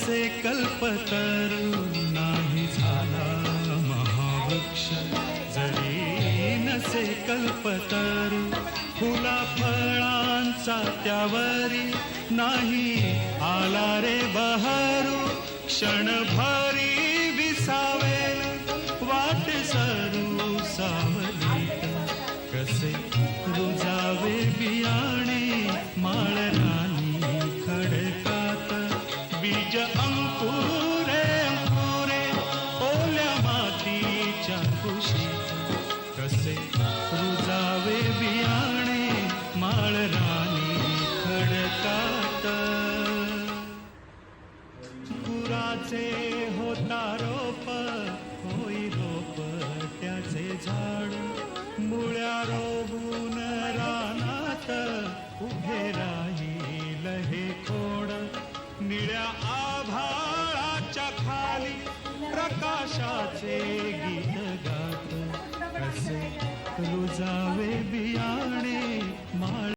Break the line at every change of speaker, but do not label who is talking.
नसे कल्पतरू नाही झाला महावृक्ष, जरी नसे कल्पतरू फुला फळांचा त्यावरी नाही आला रे बहरू, क्षणभरी विसावेल वाट सरू सावलीत, कसे रुजावे बियाणे माळरानी खडकात, बीज अंकुरे अंकुरे ओल्या मातीच्या कुशीत, कसे रुजावे बियाणे माळरानी खडकात. गुराचे होता रोप होई रोप त्याचे झाड, मुळ्या रोवून रानात उभे राहील हे खोड, निळ्या आभाळाच्या खाली प्रकाशाचे गीत गात, कसे रुजावे बियाणे माळ